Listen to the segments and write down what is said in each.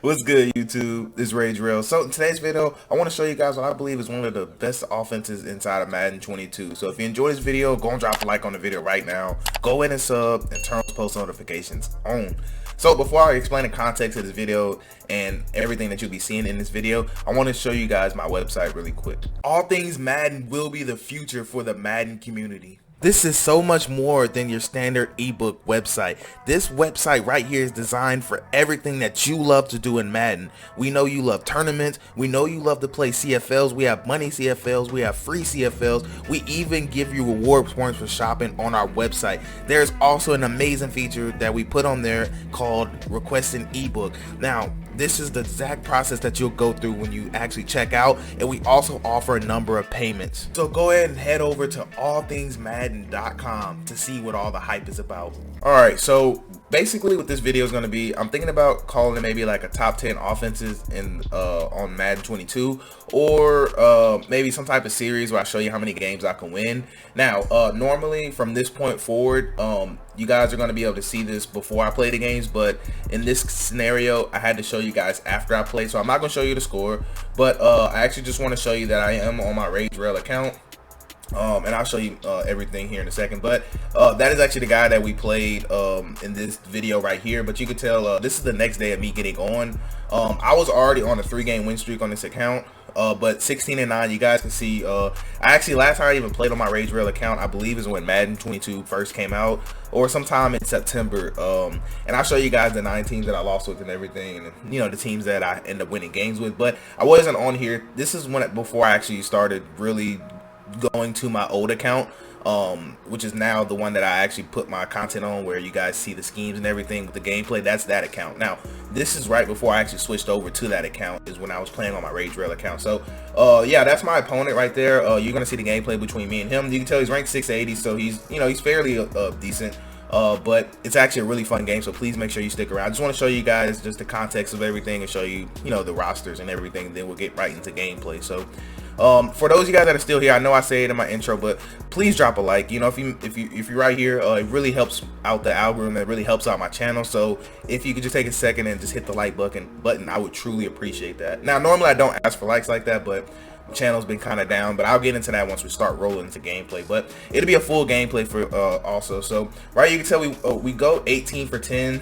What's good, YouTube? This is Rage Rail. So in today's video, I want to show you guys what I believe is one of the best offenses inside of Madden 22. So if you enjoy this video, go and drop a like on the video right now. Go ahead and sub and turn on post notifications on. So before I explain the context of this video and everything that you'll be seeing in this video, I want to show you guys my website really quick. All Things Madden will be the future for the Madden community. This is so much more than your standard ebook website. This website right here is designed for everything that you love to do in Madden. We know you love tournaments. We know you love to play CFLs. We have money CFLs. We have free CFLs. We even give you reward points for shopping on our website. There's also an amazing feature that we put on there called Request an ebook. Now, this is the exact process that you'll go through when you actually check out, and we also offer a number of payments. So go ahead and head over to allthingsmadden.com to see what all the hype is about. Alright, so basically what this video is going to be, I'm thinking about calling it maybe like a top 10 offenses in on Madden 22, or maybe some type of series where I show you how many games I can win. Now, normally from this point forward, you guys are going to be able to see this before I play the games, but in this scenario I had to show you guys after I play, so I'm not going to show you the score, but I actually just want to show you that I am on my Rage Rail account. And I'll show you everything here in a second, but that is actually the guy that we played in this video right here. But you could tell this is the next day of me getting on. I was already on a 3-game win streak on this account, but 16-9, you guys can see. I actually, last time I even played on my Rage Rail account, I believe is when Madden 22 first came out, or sometime in September. And I'll show you guys the 9 teams that I lost with and everything, and you know, the teams that I end up winning games with. But I wasn't on here. This is when before I actually started really going to my old account, which is now the one that I actually put my content on, where you guys see the schemes and everything with the gameplay. That's that account. Now this is right before I actually switched over to that account, is when I was playing on my Rage Rail account. So yeah, that's my opponent right there. You're gonna see the gameplay between me and him. You can tell he's ranked 680, so he's, you know, he's fairly decent. But it's actually a really fun game, so please make sure you stick around. I just want to show you guys just the context of everything and show you, you know, the rosters and everything. Then we'll get right into gameplay. So for those of you guys that are still here, I know I say it in my intro, but please drop a like. You know, if you're right here, it really helps out the algorithm. It really helps out my channel. So if you could just take a second and just hit the like button, I would truly appreciate that. Now, normally I don't ask for likes like that, but the channel's been kind of down, but I'll get into that once we start rolling into gameplay. But it'll be a full gameplay for also. So right, you can tell we go 18 for 10.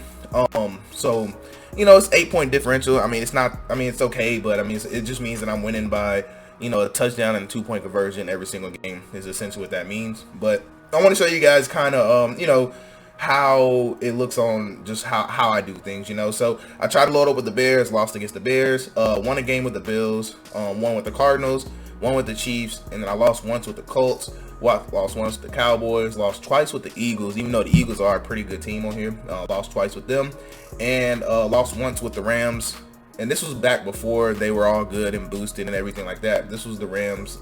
So you know, it's 8-point differential. I mean, it's not, I mean, it's okay, but I mean, it just means that I'm winning by, you know, a touchdown and a 2-point conversion every single game is essentially what that means. But I want to show you guys kind of you know, how it looks on just how I do things, you know. So I tried to load up with the Bears, lost against the Bears, won a game with the Bills, won with the Cardinals, won with the Chiefs, and then I lost once with the Colts, lost once with the Cowboys, lost twice with the Eagles, even though the Eagles are a pretty good team on here. Lost twice with them, and lost once with the Rams. And this was back before they were all good and boosted and everything like that. This was the Rams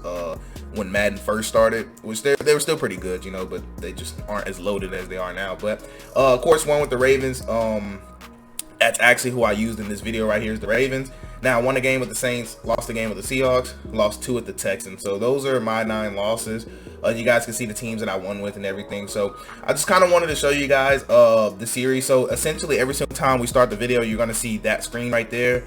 when Madden first started, which they were still pretty good, you know, but they just aren't as loaded as they are now. But of course, won with the Ravens. That's actually who I used in this video right here, is the Ravens. Now, I won a game with the Saints, lost a game with the Seahawks, lost 2 with the Texans. So those are my 9 losses. You guys can see the teams that I won with and everything. So I just kind of wanted to show you guys the series. So essentially, every single time we start the video, you're going to see that screen right there.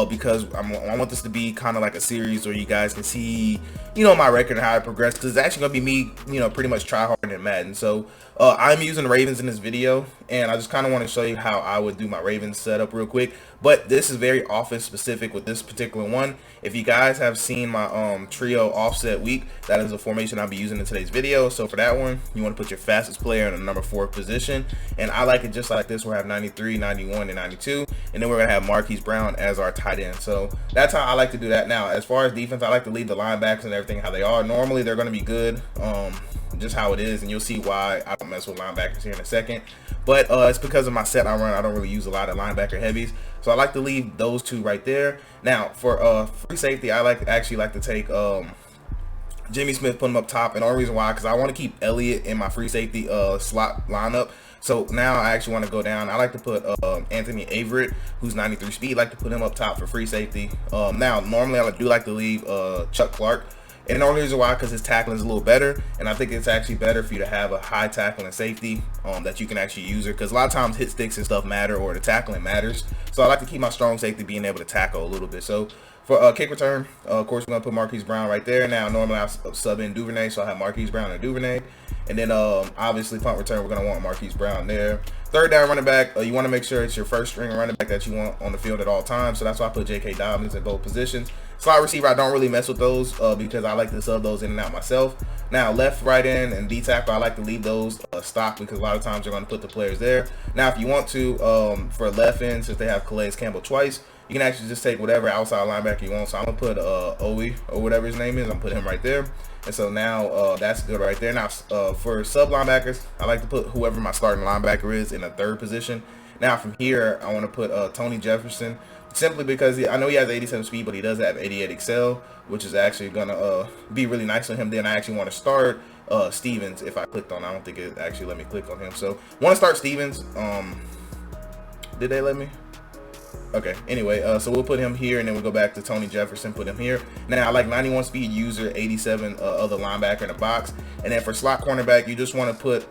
Because I want this to be kind of like a series where you guys can see, you know, my record and how I progress, because it's actually gonna be me, you know, pretty much try hard in Madden. So I'm using the Ravens in this video, and I just kind of want to show you how I would do my Ravens setup real quick. But this is very offense specific with this particular one. If you guys have seen my trio offset week, that is a formation I'll be using in today's video. So for that one, you want to put your fastest player in the number 4 position, and I like it just like this. We'll have 93, 91, and 92, and then we're gonna have Marquise Brown as our tight end. So that's how I like to do that. Now, as far as defense, I like to leave the linebackers and everything how they are. Normally they're going to be good, just how it is, and you'll see why I don't mess with linebackers here in a second. But it's because of my set I run. I don't really use a lot of linebacker heavies, so I like to leave those 2 right there. Now for free safety, I actually like to take Jimmy Smith, put him up top, and the only reason why, because I want to keep Elliott in my free safety slot lineup. So now I actually want to go down. I like to put Anthony Averett, who's 93 speed, like to put him up top for free safety. Now, normally I do like to leave Chuck Clark And the only reason why, because his tackling is a little better, and I think it's actually better for you to have a high tackling safety that you can actually use it, because a lot of times hit sticks and stuff matter, or the tackling matters. So I like to keep my strong safety being able to tackle a little bit. So for kick return, of course, we're going to put Marquise Brown right there. Now, normally I sub in Duvernay, so I have Marquise Brown and Duvernay. And then, obviously, punt return, we're going to want Marquise Brown there. Third down running back, you want to make sure it's your first string running back that you want on the field at all times. So that's why I put J.K. Dobbins in both positions. Slot receiver, I don't really mess with those because I like to sub those in and out myself. Now, left, right end, and D tackle, I like to leave those stock because a lot of times you're going to put the players there. Now, if you want to, for left end, since they have Calais Campbell twice, you can actually just take whatever outside linebacker you want. So I'm going to put Owie, or whatever his name is. I'm going to put him right there. And so now that's good right there. Now, for sub linebackers, I like to put whoever my starting linebacker is in a third position. Now, from here, I want to put Tony Jefferson, simply because I know he has 87 speed, but he does have 88 excel, which is actually going to be really nice on him. Then I actually want to start Stevens if I clicked on. I don't think it actually let me click on him. So want to start Stevens. Did they let me? Okay, anyway, so we'll put him here, and then we'll go back to Tony Jefferson, put him here. Now, I like 91 speed user, 87 other linebacker in the box. And then for slot cornerback, you just want to put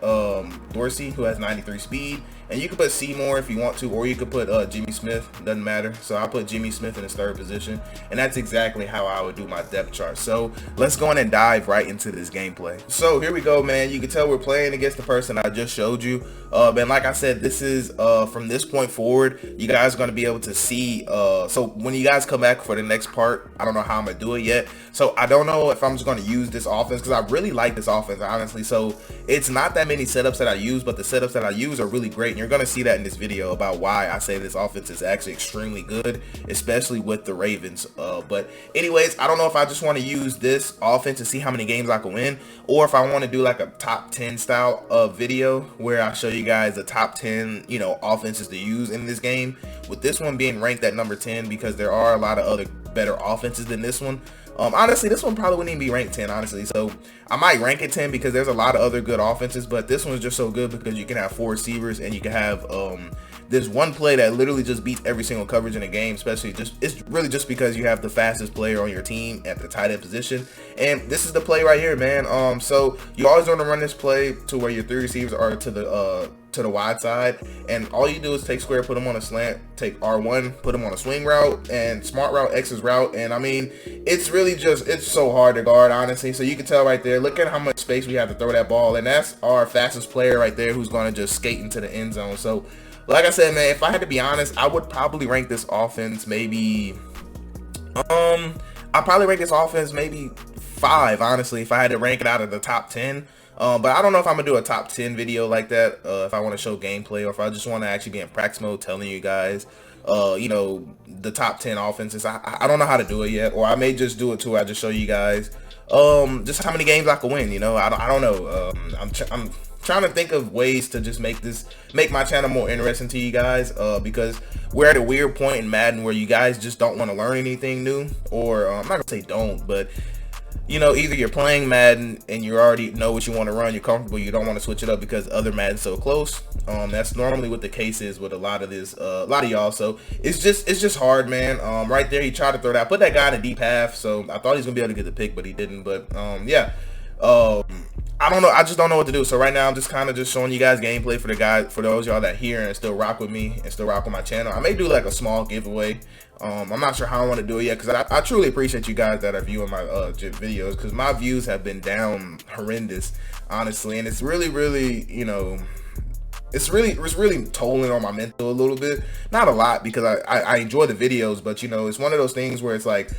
Dorsey, who has 93 speed. And you can put Seymour if you want to, or you could put Jimmy Smith, doesn't matter. So I'll put Jimmy Smith in his third position. And that's exactly how I would do my depth chart. So let's go on and dive right into this gameplay. So here we go, man. You can tell we're playing against the person I just showed you. And like I said, this is from this point forward, you guys are going to be able to see. So when you guys come back for the next part, I don't know how I'm going to do it yet. So I don't know if I'm just going to use this offense, because I really like this offense, honestly. So it's not that many setups that I use, but the setups that I use are really great. And you're going to see that in this video about why I say this offense is actually extremely good, especially with the Ravens. But anyways, I don't know if I just want to use this offense to see how many games I can win, or if I want to do like a top 10 style of video where I show you guys the top 10, you know, offenses to use in this game, with this one being ranked at number 10 because there are a lot of other better offenses than this one. Honestly, this one probably wouldn't even be ranked 10, honestly. So I might rank it 10 because there's a lot of other good offenses, but this one's just so good because you can have 4 receivers, and you can have there's one play that literally just beats every single coverage in a game, especially it's really just because you have the fastest player on your team at the tight end position. And this is the play right here, man. So you always want to run this play to where your 3 receivers are to the wide side, and all you do is take square, put them on a slant, take R1, put them on a swing route, and smart route, X's route. And I mean, it's really just, it's so hard to guard, honestly. So you can tell right there, look at how much space we have to throw that ball, and that's our fastest player right there who's going to just skate into the end zone. So like I said, man, if I had to be honest, I would probably rank this offense maybe I'd probably rank this offense maybe 5, honestly, if I had to rank it out of the top 10. But I don't know if I'm gonna do a top 10 video like that, if I want to show gameplay, or if I just want to actually be in practice mode telling you guys you know, the top 10 offenses. I don't know how to do it yet, or I may just do it too. I just show you guys just how many games I can win, you know. I don't know. I'm trying to think of ways to just make my channel more interesting to you guys, because we're at a weird point in Madden where you guys just don't want to learn anything new, or I'm not gonna say don't, but you know, either you're playing Madden and you already know what you want to run, you're comfortable, you don't want to switch it up because other Madden's so close. That's normally what the case is with a lot of y'all. So it's just hard, man. Right there, he tried to throw that, put that guy in a deep half, so I thought he was gonna be able to get the pick, but he didn't. But yeah, I don't know. I just don't know what to do. So right now, I'm just kind of just showing you guys gameplay for those y'all that here and still rock with me and still rock with my channel. I may do like a small giveaway. I'm not sure how I want to do it yet, because I truly appreciate you guys that are viewing my videos, because my views have been down horrendous, honestly, and it's really, you know, it's really tolling on my mental a little bit. Not a lot, because I enjoy the videos, but you know, it's one of those things where it's like,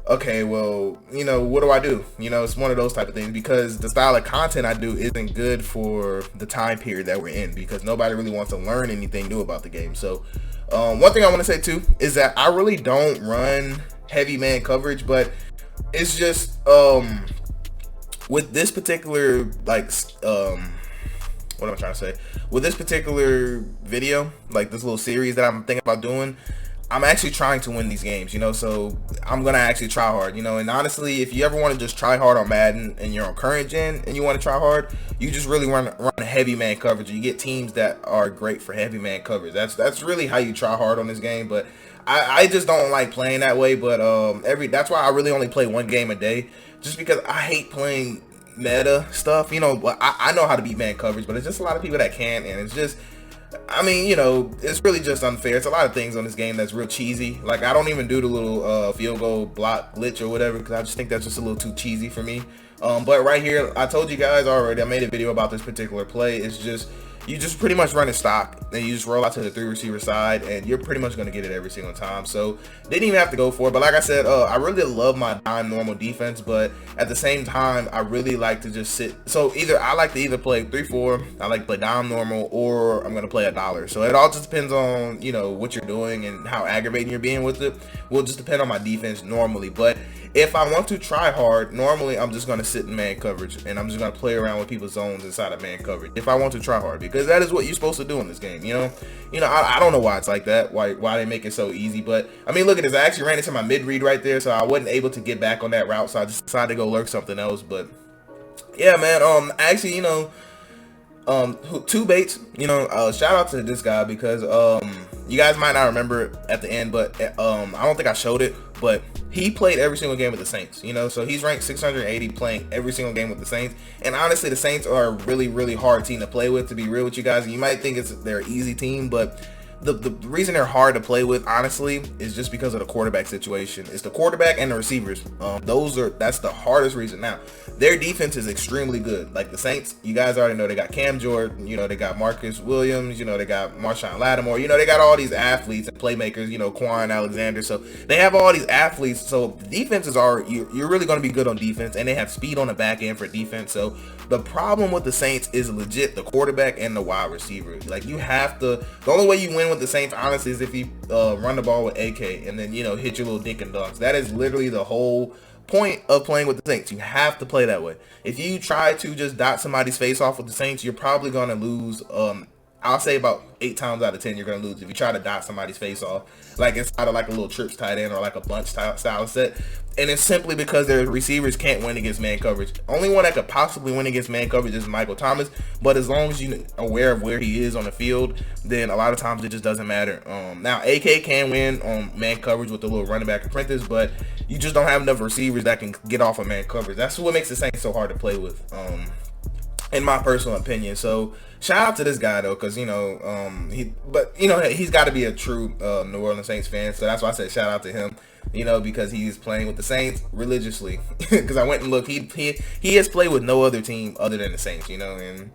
okay, well, you know, what do I do? You know, it's one of those type of things, because the style of content I do isn't good for the time period that we're in, because nobody really wants to learn anything new about the game. So one thing I want to say too is that I really don't run heavy man coverage, but it's just with this particular, like, what am I trying to say? With this particular video, like this little series that I'm thinking about doing, I'm actually trying to win these games, you know, so I'm going to actually try hard, you know. And honestly, if you ever want to just try hard on Madden and you're on current gen and you want to try hard, you just really run heavy man coverage. You get teams that are great for heavy man coverage. That's really how you try hard on this game. But I just don't like playing that way. But that's why I really only play one game a day, just because I hate playing meta stuff. You know, I know how to beat man coverage, but it's just a lot of people that can't, and it's just, I mean, you know, it's really just unfair. It's a lot of things on this game that's real cheesy. Like, I don't even do the little field goal block glitch or whatever, because I just think that's just a little too cheesy for me. But right here, I told you guys already, I made a video about this particular play. It's just, you just pretty much run a stock, and you just roll out to the 3 receiver side, and you're pretty much going to get it every single time. So didn't even have to go for it. But like I said, I really love my dime normal defense, but at the same time, I really like to just sit. So I like to either play 3-4, I like to play dime normal, or I'm going to play a dollar. So it all just depends on, you know, what you're doing and how aggravating you're being with it. Will just depend on my defense normally. But if I want to try hard, normally I'm just going to sit in man coverage, and I'm just going to play around with people's zones inside of man coverage if I want to try hard, because that is what you're supposed to do in this game. You know, I don't know why it's like that, why they make it so easy. But I mean, look at this, I actually ran into my mid read right there, so I wasn't able to get back on that route, so I just decided to go lurk something else. But yeah, man, actually, you know, two baits, you know, shout out to this guy, because you guys might not remember it at the end, but I don't think I showed it, but he played every single game with the Saints, you know, so he's ranked 680 playing every single game with the Saints. And honestly, the Saints are a really, really hard team to play with, to be real with you guys. You might think they're an easy team, but the reason they're hard to play with, honestly, is just because of the quarterback situation. It's the quarterback and the receivers. That's the hardest reason. Now, their defense is extremely good. Like the Saints, you guys already know they got Cam Jordan, you know, they got Marcus Williams, you know, they got Marshawn Lattimore, you know, they got all these athletes and playmakers, you know, Quan Alexander. So they have all these athletes. So the defenses you're really going to be good on defense, and they have speed on the back end for defense. So the problem with the Saints is legit the quarterback and the wide receiver. Like, you have to, the only way you win with the Saints, honestly, is if you run the ball with AK and then, you know, hit your little dink and dunks. That is literally the whole point of playing with the Saints. You have to play that way. If you try to just dot somebody's face off with the Saints, you're probably going to lose. I'll say about 8 times out of 10 you're going to lose if you try to dot somebody's face off, like inside of like a little trips tight end or like a bunch style set. And it's simply because their receivers can't win against man coverage. Only one that could possibly win against man coverage is Michael Thomas. But as long as you're aware of where he is on the field, then a lot of times it just doesn't matter. Now, AK can win on man coverage with the little running back apprentice, but you just don't have enough receivers that can get off of man coverage. That's what makes the Saints so hard to play with, in my personal opinion. So shout out to this guy though, because, you know, he's got to be a true New Orleans Saints fan. So that's why I said shout out to him. You know, because he's playing with the Saints religiously. Because I went and looked, he has played with no other team other than the Saints, you know, and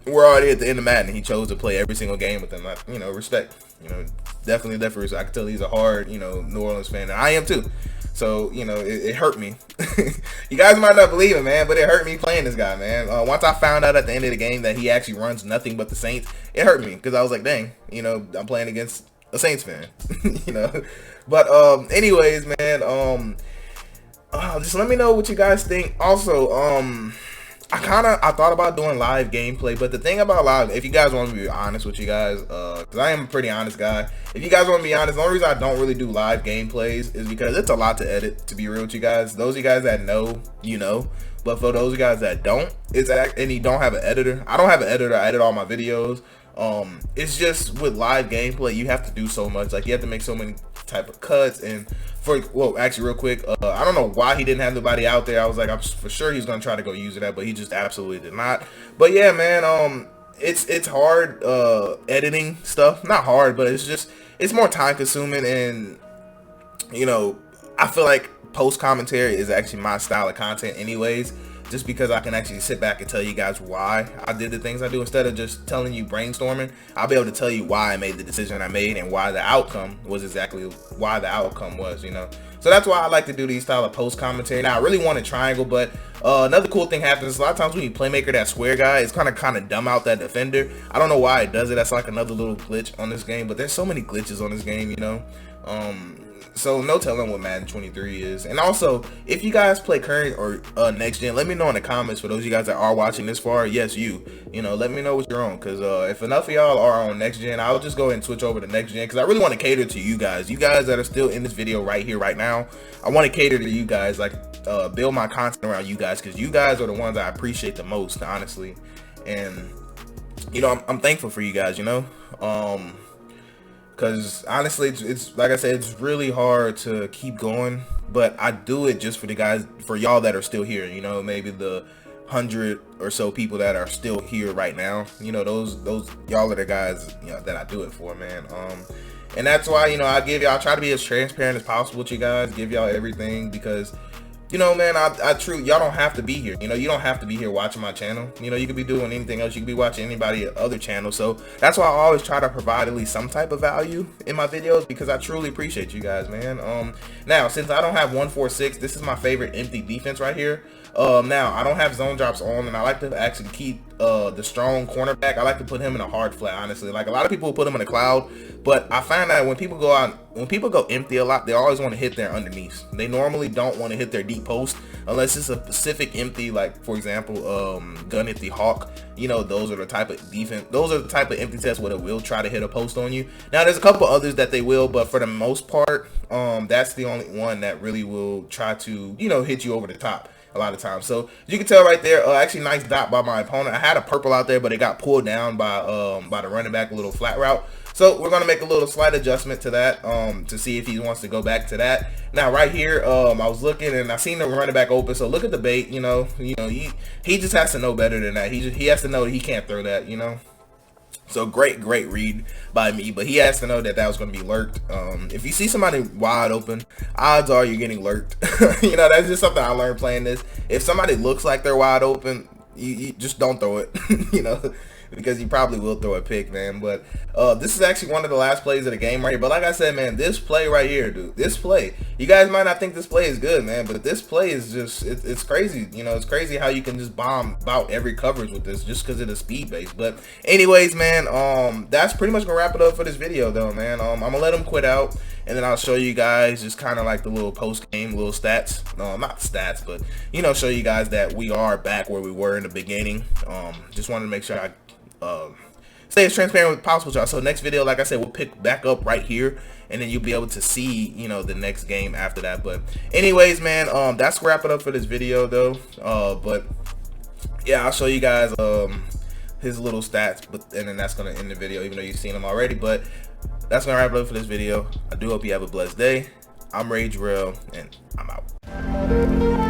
we're already at the end of Madden. He chose to play every single game with them. You know, respect. You know, definitely. I can tell he's a hard, you know, New Orleans fan, and I am too. So, you know, it hurt me. You guys might not believe it, man, but it hurt me playing this guy, man. Once I found out at the end of the game that he actually runs nothing but the Saints, it hurt me, because I was like, dang, you know, I'm playing against a Saints fan. You know. But anyways, man, just let me know what you guys think. Also, I thought about doing live gameplay, but the thing about live, if you guys want me to be honest with you guys, because I am a pretty honest guy, if you guys want to be honest, the only reason I don't really do live gameplays is because it's a lot to edit, to be real with you guys. Those of you guys that know, you know, but for those of you guys that don't, and you don't have an editor, I don't have an editor, I edit all my videos. It's just with live gameplay, you have to do so much. Like, you have to make so many type of cuts. And actually real quick, I don't know why he didn't have nobody out there. I was like, I'm for sure he's gonna try to go use that, but he just absolutely did not. But yeah, man, it's hard editing stuff. Not hard, but it's more time consuming, and you know, I feel like post commentary is actually my style of content anyways, just because I can actually sit back and tell you guys why I did the things I do. Instead of just telling you brainstorming, I'll be able to tell you why I made the decision I made and why the outcome was exactly why the outcome was, you know. So that's why I like to do these style of post commentary. Now, I really want a triangle, but another cool thing happens a lot of times when you playmaker that square guy, it's kind of dumb out that defender. I don't know why it does it. That's like another little glitch on this game, but there's so many glitches on this game, you know. So no telling what Madden 23 is. And also, if you guys play current or next gen, let me know in the comments. For those of you guys that are watching this far, yes, you know, let me know what you're on, because if enough of y'all are on next gen, I'll just go ahead and switch over to next gen, because I really want to cater to you guys that are still in this video right here right now. I want to cater to you guys, like build my content around you guys, because you guys are the ones I appreciate the most, honestly. And you know, I'm thankful for you guys, you know. because honestly, it's like I said, it's really hard to keep going, but I do it just for the guys, for y'all that are still here, you know, maybe the 100 or so people that are still here right now, you know, those y'all are the guys, you know, that I do it for, man. And that's why, you know, I try to be as transparent as possible with you guys, give y'all everything, because, you know, man, I truly, y'all don't have to be here. You know, you don't have to be here watching my channel. You know, you could be doing anything else. You could be watching anybody other channel. So that's why I always try to provide at least some type of value in my videos, because I truly appreciate you guys, man. Now, since I don't have 146, this is my favorite empty defense right here. Now I don't have zone drops on, and I like to actually keep the strong cornerback. I like to put him in a hard flat, honestly. Like, a lot of people will put him in a cloud, but I find that when people go empty a lot, they always want to hit their underneath. They normally don't want to hit their deep post unless it's a specific empty, like for example, gun empty hawk. You know, those are the type of defense, those are the type of empty tests where it will try to hit a post on you. Now there's a couple others that they will, but for the most part, that's the only one that really will try to, you know, hit you over the top a lot of times. So you can tell right there, actually nice dot by my opponent. I had a purple out there, but it got pulled down by the running back, a little flat route. So we're gonna make a little slight adjustment to that, to see if he wants to go back to that. Now right here, I was looking and I seen the running back open. So look at the bait. You know, he just has to know better than that. He has to know that he can't throw that. You know. So great read by me, but he has to know that that was going to be lurked. If you see somebody wide open, odds are you're getting lurked. You know, that's just something I learned playing this. If somebody looks like they're wide open, you just don't throw it. You know, because you probably will throw a pick, man. But this is actually one of the last plays of the game right here. But like I said, man, this play right here, dude, this play, you guys might not think this play is good, man, but this play is just, it's crazy. You know, it's crazy how you can just bomb about every coverage with this just because of the speed base. But anyways, man, that's pretty much gonna wrap it up for this video though, man. I'm gonna let him quit out, and then I'll show you guys just kind of like the little post-game little stats. No, not stats, but, you know, show you guys that we are back where we were in the beginning. Just wanted to make sure I stay as transparent as possible, y'all. So next video, like I said, we'll pick back up right here, and then you'll be able to see, you know, the next game after that. But anyways, man, that's wrap it up for this video though. But yeah, I'll show you guys his little stats, and then that's gonna end the video, even though you've seen them already. But that's gonna wrap it up for this video. I do hope you have a blessed day. I'm Rage Real, and I'm out.